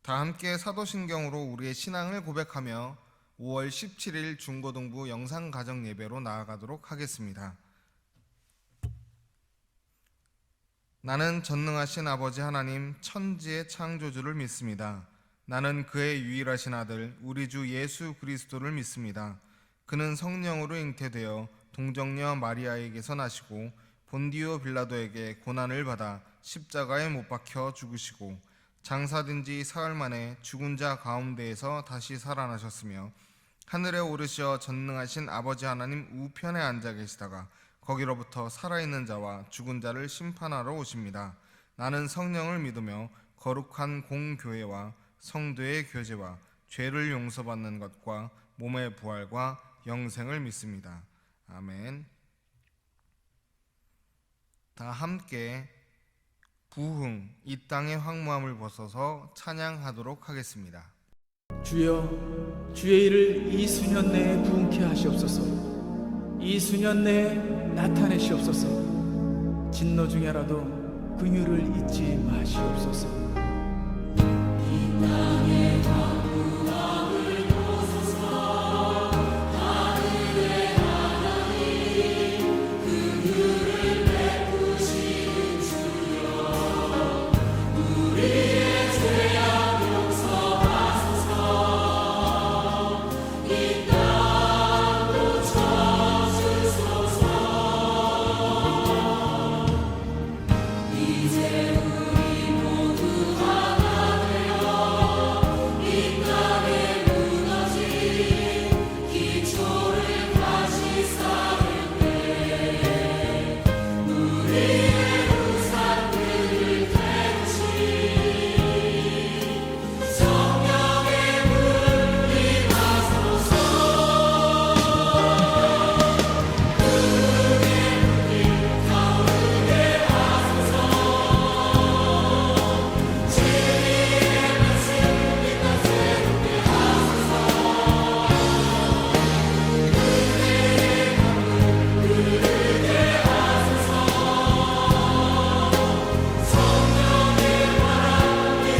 다 함께 사도신경으로 우리의 신앙을 고백하며 5월 17일 중고등부 영상가정 예배로 나아가도록 하겠습니다. 나는 전능하신 아버지 하나님 천지의 창조주를 믿습니다. 나는 그의 유일하신 아들 우리 주 예수 그리스도를 믿습니다. 그는 성령으로 잉태되어 동정녀 마리아에게서 나시고 본디오 빌라도에게 고난을 받아 십자가에 못 박혀 죽으시고 장사된 지 사흘 만에 죽은 자 가운데에서 다시 살아나셨으며 하늘에 오르시어 전능하신 아버지 하나님 우편에 앉아 계시다가 거기로부터 살아있는 자와 죽은 자를 심판하러 오십니다. 나는 성령을 믿으며 거룩한 공교회와 성도의 교제와 죄를 용서받는 것과 몸의 부활과 영생을 믿습니다. 아멘. 다 함께 부흥 이 땅의 황무함을 벗어서 찬양하도록 하겠습니다. 주여, 주의 일을 이 수년 내에 부흥케 하시옵소서. 이 수년 내에 나타내시옵소서. 진노 중에라도 긍휼을 잊지 마시옵소서. 이 땅의 황무함을 벗어서 하늘의 하나님 긍휼을 베푸시는 주여, 우리의 죄악 용서하소서. 이 땅도 쳐주소서. 이제 우리 모두 하나 되어 이 땅에 무너진 기초를 다시 쌓을 때 우리의 우상들을 깨우시 성령의 물 임하소서. 그의 불이 타오르게 하소서. 진리의 말씀 이 땅 새롭게 하소서. 은혜의 강물 흐르게 하소서. 성령의 바람 이제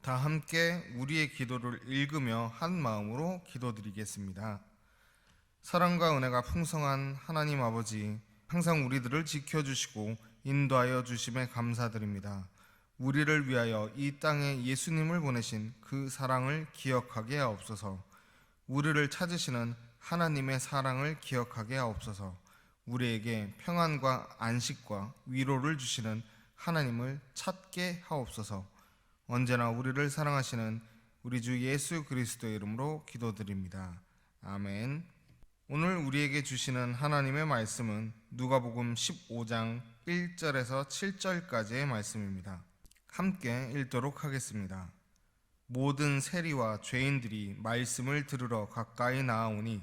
다 함께 우리의 기도를 읽으며 한 마음으로 기도드리겠습니다. 사랑과 은혜가 풍성한 하나님 아버지, 항상 우리들을 지켜주시고 인도하여 주심에 감사드립니다. 우리를 위하여 이 땅에 예수님을 보내신 그 사랑을 기억하게 하옵소서. 우리를 찾으시는 하나님의 사랑을 기억하게 하옵소서. 우리에게 평안과 안식과 위로를 주시는 하나님을 찾게 하옵소서. 언제나 우리를 사랑하시는 우리 주 예수 그리스도의 이름으로 기도드립니다. 아멘. 오늘 우리에게 주시는 하나님의 말씀은 누가복음 15장 1절에서 7절까지의 말씀입니다. 함께 읽도록 하겠습니다. 모든 세리와 죄인들이 말씀을 들으러 가까이 나아오니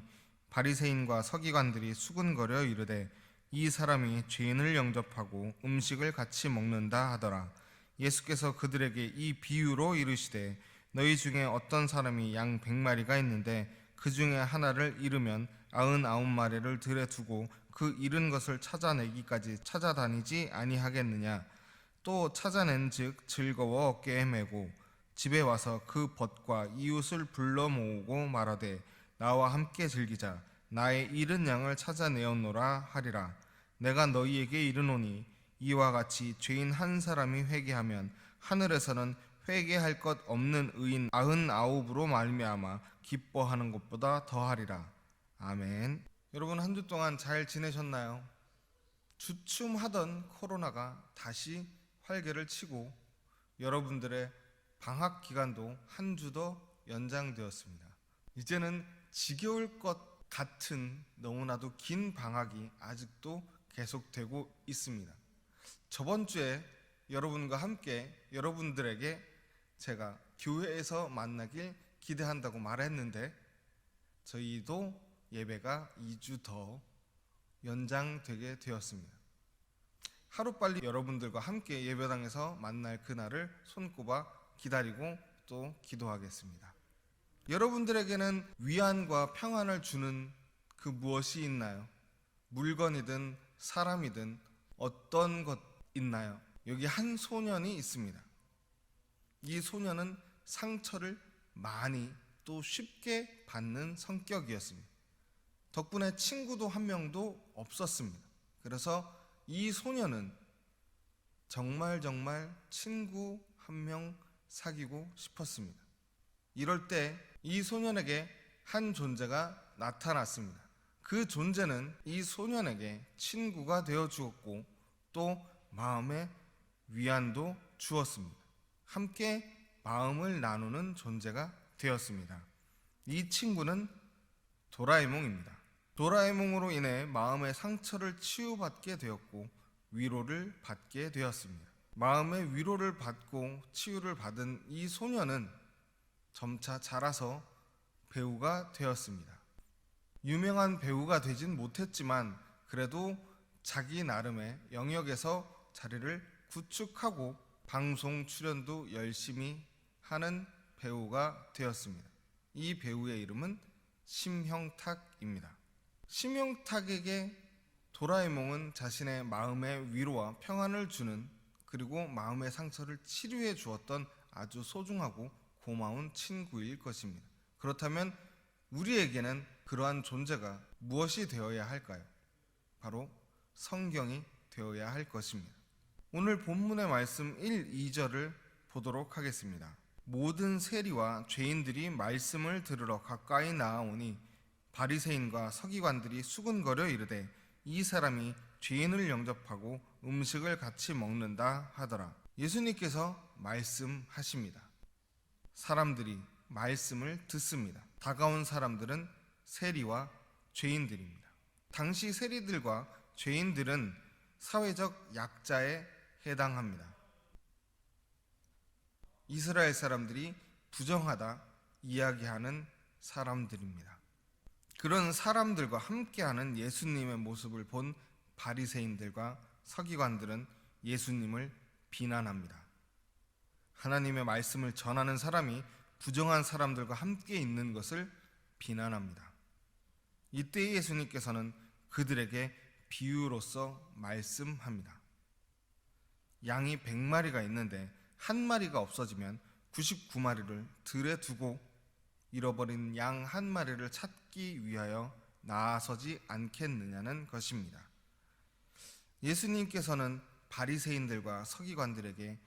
바리새인과 서기관들이 수군거려 이르되 이 사람이 죄인을 영접하고 음식을 같이 먹는다 하더라. 예수께서 그들에게 이 비유로 이르시되 너희 중에 어떤 사람이 양 100마리가 있는데 그 중에 하나를 잃으면 99마리를 들에 두고 그 잃은 것을 찾아내기까지 찾아다니지 아니하겠느냐. 또 찾아낸즉 즐거워 어깨에 메고 집에 와서 그 벗과 이웃을 불러 모으고 말하되 나와 함께 즐기자. 나의 잃은 양을 찾아내었노라 하리라. 내가 너희에게 이르노니 이와 같이 죄인 한 사람이 회개하면 하늘에서는 회개할 것 없는 의인 99으로 말미암아 기뻐하는 것보다 더하리라. 아멘. 여러분 한 주 동안 잘 지내셨나요? 주춤하던 코로나가 다시 활개를 치고 여러분들의 방학 기간도 한 주 더 연장되었습니다. 이제는 지겨울 것 같은 너무나도 긴 방학이 아직도 계속되고 있습니다. 저번 주에 여러분과 함께 여러분들에게 제가 교회에서 만나길 기대한다고 말했는데 저희도 예배가 2주 더 연장되게 되었습니다. 하루빨리 여러분들과 함께 예배당에서 만날 그날을 손꼽아 기다리고 또 기도하겠습니다. 여러분들에게는 위안과 평안을 주는 그 무엇이 있나요? 물건이든 사람이든 어떤 것 있나요? 여기 한 소년이 있습니다. 이 소년은 상처를 많이 또 쉽게 받는 성격이었습니다. 덕분에 친구도 한 명도 없었습니다. 그래서 이 소년은 정말 친구 한 명 사귀고 싶었습니다. 이럴 때 이 소년에게 한 존재가 나타났습니다. 그 존재는 이 소년에게 친구가 되어 주었고 또 마음의 위안도 주었습니다. 함께 마음을 나누는 존재가 되었습니다. 이 친구는 도라에몽입니다. 도라에몽으로 인해 마음의 상처를 치유받게 되었고 위로를 받게 되었습니다. 마음의 위로를 받고 치유를 받은 이 소년은 점차 자라서 배우가 되었습니다. 유명한 배우가 되진 못했지만 그래도 자기 나름의 영역에서 자리를 구축하고 방송 출연도 열심히 하는 배우가 되었습니다. 이 배우의 이름은 심형탁입니다. 심형탁에게 도라에몽은 자신의 마음의 위로와 평안을 주는, 그리고 마음의 상처를 치료해 주었던 아주 소중하고 고마운 친구일 것입니다. 그렇다면 우리에게는 그러한 존재가 무엇이 되어야 할까요? 바로 성경이 되어야 할 것입니다. 오늘 본문의 말씀 1, 2절을 보도록 하겠습니다. 모든 세리와 죄인들이 말씀을 들으러 가까이 나아오니 바리새인과 서기관들이 수군거려 이르되 이 사람이 죄인을 영접하고 음식을 같이 먹는다 하더라. 예수님께서 말씀하십니다. 사람들이 말씀을 듣습니다. 다가온 사람들은 세리와 죄인들입니다. 당시 세리들과 죄인들은 사회적 약자에 해당합니다. 이스라엘 사람들이 부정하다 이야기하는 사람들입니다. 그런 사람들과 함께하는 예수님의 모습을 본 바리새인들과 서기관들은 예수님을 비난합니다. 하나님의 말씀을 전하는 사람이 부정한 사람들과 함께 있는 것을 비난합니다. 이때 예수님께서는 그들에게 비유로서 말씀합니다. 양이 100마리가 있는데 한 마리가 없어지면 99마리를 들에 두고 잃어버린 양 한 마리를 찾기 위하여 나아서지 않겠느냐는 것입니다. 예수님께서는 바리새인들과 서기관들에게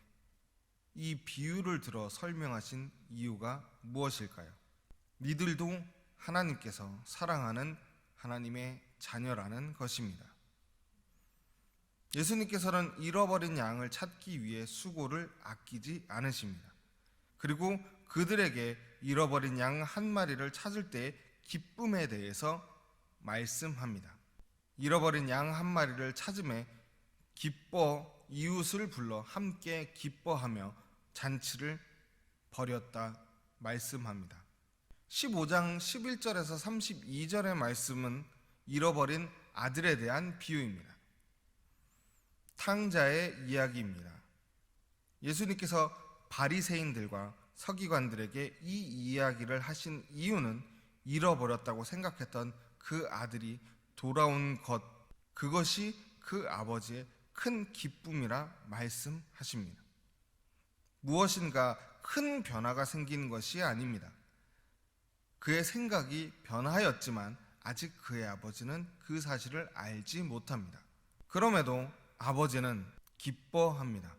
이 비유를 들어 설명하신 이유가 무엇일까요? 니들도 하나님께서 사랑하는 하나님의 자녀라는 것입니다. 예수님께서는 잃어버린 양을 찾기 위해 수고를 아끼지 않으십니다. 그리고 그들에게 잃어버린 양 한 마리를 찾을 때의 기쁨에 대해서 말씀합니다. 잃어버린 양 한 마리를 찾음에 기뻐 이웃을 불러 함께 기뻐하며 잔치를 벌였다 말씀합니다. 15장 11절에서 32절의 말씀은 잃어버린 아들에 대한 비유입니다. 탕자의 이야기입니다. 예수님께서 바리새인들과 서기관들에게 이 이야기를 하신 이유는 잃어버렸다고 생각했던 그 아들이 돌아온 것, 그것이 그 아버지의 큰 기쁨이라 말씀하십니다. 무엇인가 큰 변화가 생긴 것이 아닙니다. 그의 생각이 변하였지만 아직 그의 아버지는 그 사실을 알지 못합니다. 그럼에도 아버지는 기뻐합니다.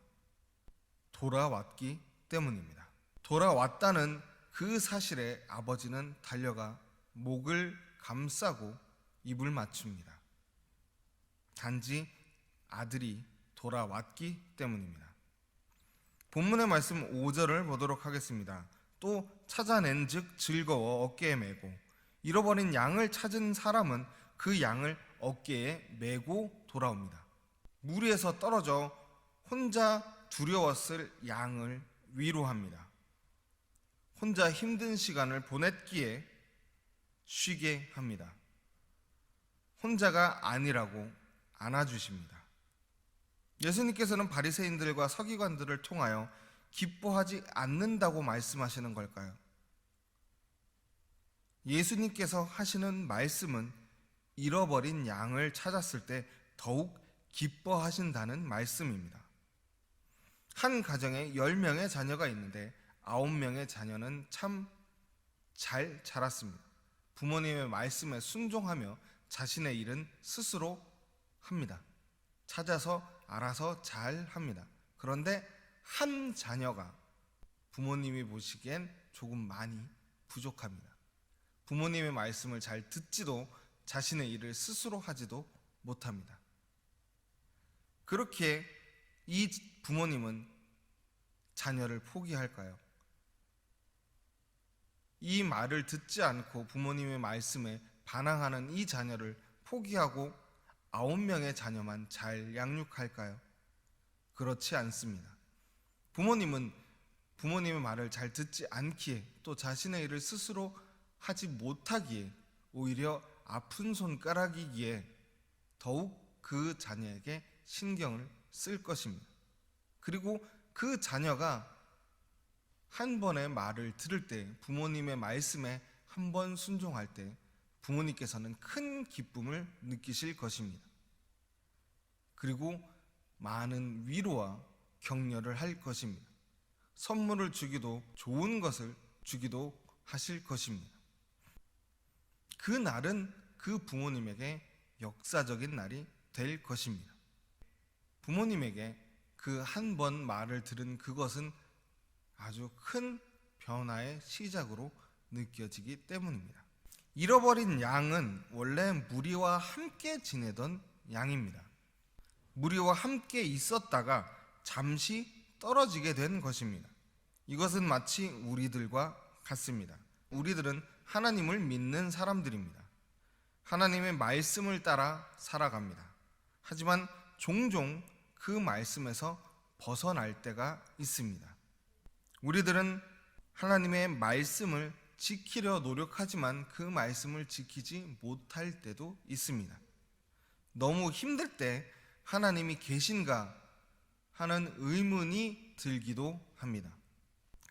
돌아왔기 때문입니다. 돌아왔다는 그 사실에 아버지는 달려가 목을 감싸고 입을 맞춥니다. 단지 아들이 돌아왔기 때문입니다. 본문의 말씀 5절을 보도록 하겠습니다. 또 찾아낸 즉 즐거워 어깨에 메고, 잃어버린 양을 찾은 사람은 그 양을 어깨에 메고 돌아옵니다. 무리에서 떨어져 혼자 두려웠을 양을 위로합니다. 혼자 힘든 시간을 보냈기에 쉬게 합니다. 혼자가 아니라고 안아주십니다. 예수님께서는 바리새인들과 서기관들을 통하여 기뻐하지 않는다고 말씀하시는 걸까요? 예수님께서 하시는 말씀은 잃어버린 양을 찾았을 때 더욱 기뻐하신다는 말씀입니다. 한 가정에 10명의 자녀가 있는데 9명의 자녀는 참 잘 자랐습니다. 부모님의 말씀에 순종하며 자신의 일은 스스로 합니다. 찾아서 알아서 잘 합니다. 그런데 한 자녀가 부모님이 보시기엔 조금 많이 부족합니다. 부모님의 말씀을 잘 듣지도 자신의 일을 스스로 하지도 못합니다. 그렇게 이 부모님은 자녀를 포기할까요? 이 말을 듣지 않고 부모님의 말씀에 반항하는 이 자녀를 포기하고 9명의 자녀만 잘 양육할까요? 그렇지 않습니다. 부모님은 부모님의 말을 잘 듣지 않기에 또 자신의 일을 스스로 하지 못하기에 오히려 아픈 손가락이기에 더욱 그 자녀에게 신경을 쓸 것입니다. 그리고 그 자녀가 한 번의 말을 들을 때, 부모님의 말씀에 한 번 순종할 때 부모님께서는 큰 기쁨을 느끼실 것입니다. 그리고 많은 위로와 격려를 할 것입니다. 선물을 주기도 좋은 것을 주기도 하실 것입니다. 그 날은 그 부모님에게 역사적인 날이 될 것입니다. 부모님에게 그 한 번 말을 들은 그것은 아주 큰 변화의 시작으로 느껴지기 때문입니다. 잃어버린 양은 원래 무리와 함께 지내던 양입니다. 무리와 함께 있었다가 잠시 떨어지게 된 것입니다. 이것은 마치 우리들과 같습니다. 우리들은 하나님을 믿는 사람들입니다. 하나님의 말씀을 따라 살아갑니다. 하지만 종종 그 말씀에서 벗어날 때가 있습니다. 우리들은 하나님의 말씀을 지키려 노력하지만 그 말씀을 지키지 못할 때도 있습니다. 너무 힘들 때 하나님이 계신가 하는 의문이 들기도 합니다.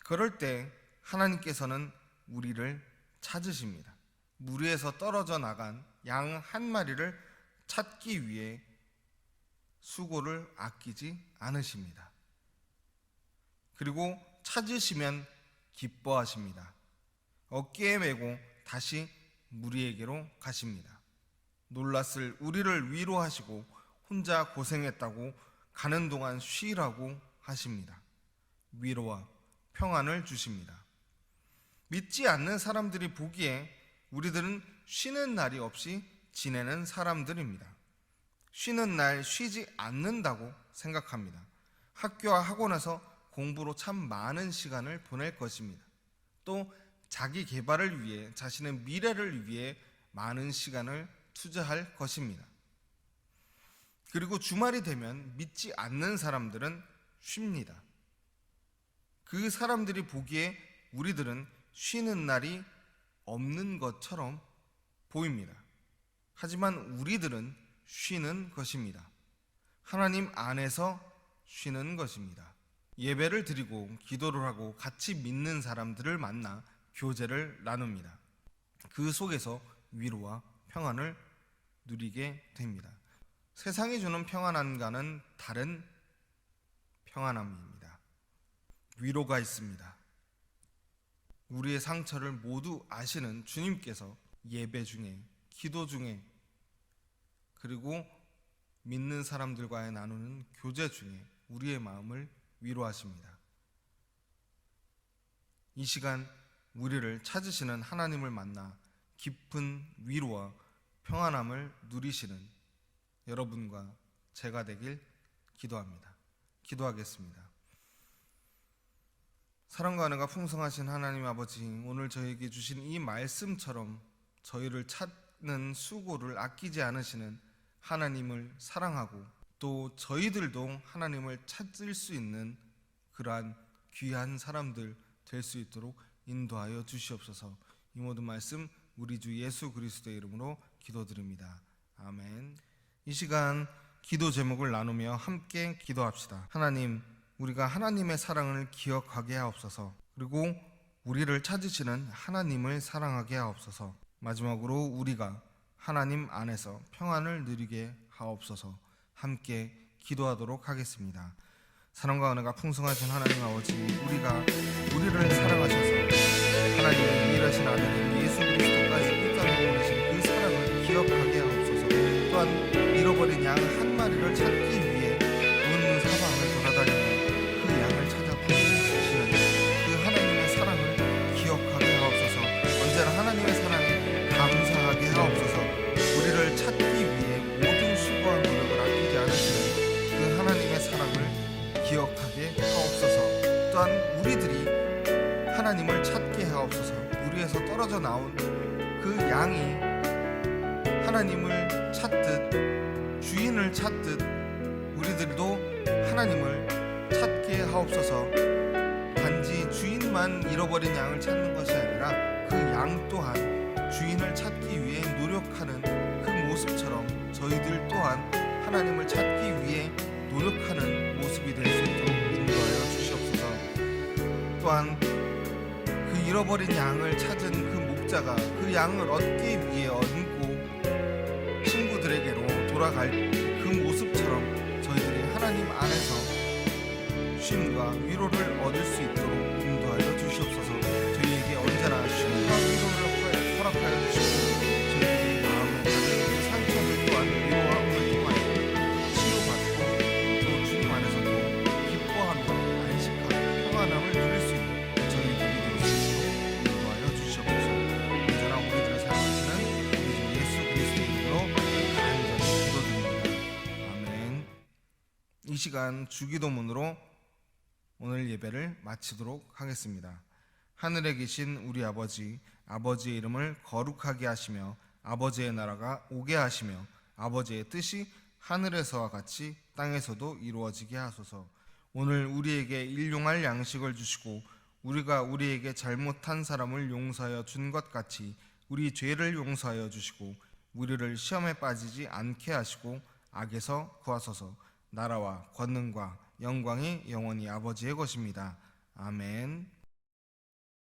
그럴 때 하나님께서는 우리를 찾으십니다. 무리에서 떨어져 나간 양 한 마리를 찾기 위해 수고를 아끼지 않으십니다. 그리고 찾으시면 기뻐하십니다. 어깨에 메고 다시 무리에게로 가십니다. 놀랐을 우리를 위로하시고 혼자 고생했다고 가는 동안 쉬라고 하십니다. 위로와 평안을 주십니다. 믿지 않는 사람들이 보기에 우리들은 쉬는 날이 없이 지내는 사람들입니다. 쉬는 날 쉬지 않는다고 생각합니다. 학교와 학원에서 공부로 참 많은 시간을 보낼 것입니다. 또 자기 개발을 위해, 자신의 미래를 위해 많은 시간을 투자할 것입니다. 그리고 주말이 되면 믿지 않는 사람들은 쉽니다. 그 사람들이 보기에 우리들은 쉬는 날이 없는 것처럼 보입니다. 하지만 우리들은 쉬는 것입니다. 하나님 안에서 쉬는 것입니다. 예배를 드리고 기도를 하고 같이 믿는 사람들을 만나 교제를 나눕니다. 그 속에서 위로와 평안을 누리게 됩니다. 세상이 주는 평안함과는 다른 평안함입니다. 위로가 있습니다. 우리의 상처를 모두 아시는 주님께서 예배 중에, 기도 중에, 그리고 믿는 사람들과의 나누는 교제 중에 우리의 마음을 위로하십니다. 이 시간 우리를 찾으시는 하나님을 만나 깊은 위로와 평안함을 누리시는 여러분과 제가 되길 기도합니다. 기도하겠습니다. 사랑과 은혜가 풍성하신 하나님 아버지, 오늘 저에게 주신 이 말씀처럼 저희를 찾는 수고를 아끼지 않으시는 하나님을 사랑하고 또 저희들도 하나님을 찾을 수 있는 그러한 귀한 사람들 될 수 있도록 인도하여 주시옵소서. 이 모든 말씀 우리 주 예수 그리스도의 이름으로 기도드립니다. 아멘. 이 시간 기도 제목을 나누며 함께 기도합시다. 하나님, 우리가 하나님의 사랑을 기억하게 하옵소서. 그리고 우리를 찾으시는 하나님을 사랑하게 하옵소서. 마지막으로 우리가 하나님 안에서 평안을 누리게 하옵소서. 함께 기도하도록 하겠습니다. 사랑과 은혜가 풍성하신 하나님 아버지, 우리가 우리를 사랑하셔서 하나님의 유일하신 아들 예수 그리스도까지 이 땅에 보내신 그 사랑을 기억하게 하옵소서. 또한 잃어버린 양 한 마리를 찾기 위해 온 사방을 돌아다니며 그 양을 찾아 부르시는 그 하나님의 사랑을 기억하게 하옵소서. 언제나 하나님의 사랑에 감사하게 하옵소서. 우리를 찾기 위해 모든 수고와 노력을 아끼지 않으시는 그 하나님의 사랑을 기억하게 하옵소서. 또한 우리들이 하나님을 찾게 하옵소서. 우리에서 떨어져 나온 그 양이 하나님을 찾듯 주인을 찾듯 우리들도 하나님을 찾게 하옵소서. 단지 주인만 잃어버린 양을 찾는 것이 아니라 그 양 또한 주인을 찾기 위해 노력하는 그 모습처럼 저희들 또한 하나님을 찾기 위해 노력하는 모습이 될 수 있도록 인도하여 주시옵소서. 또한 그 잃어버린 양을 찾은 그 목자가 그 양을 얻기 위해 얻고 친구들에게로 돌아갈 그 모습처럼 저희들이 하나님 안에서 쉼과 위로를 얻을 수 있도록 인도하여 주시옵소서. 저희에게 언제나 쉼과 위로를 허락하여 주시고 저희들이 마음에 받은 그 상처를 또한 위로함을 통하여 치유받고 또 주님 안에서도 기뻐하며 안식하고 평안함을 누릴 수 있는 저희들이 될 수 있도록 인도하여 주시옵소서. 언제나 우리들을 사랑하시는 우리 주 예수 그리스도의 이름으로 간절히 기도드립니다. 아멘. 이 시간 주기도문으로 오늘 예배를 마치도록 하겠습니다. 하늘에 계신 우리 아버지, 아버지의 이름을 거룩하게 하시며 아버지의 나라가 오게 하시며 아버지의 뜻이 하늘에서와 같이 땅에서도 이루어지게 하소서. 오늘 우리에게 일용할 양식을 주시고 우리가 우리에게 잘못한 사람을 용서하여 준 것 같이 우리 죄를 용서하여 주시고 우리를 시험에 빠지지 않게 하시고 악에서 구하소서. 나라와 권능과 영광이 영원히 아버지의 것입니다. 아멘.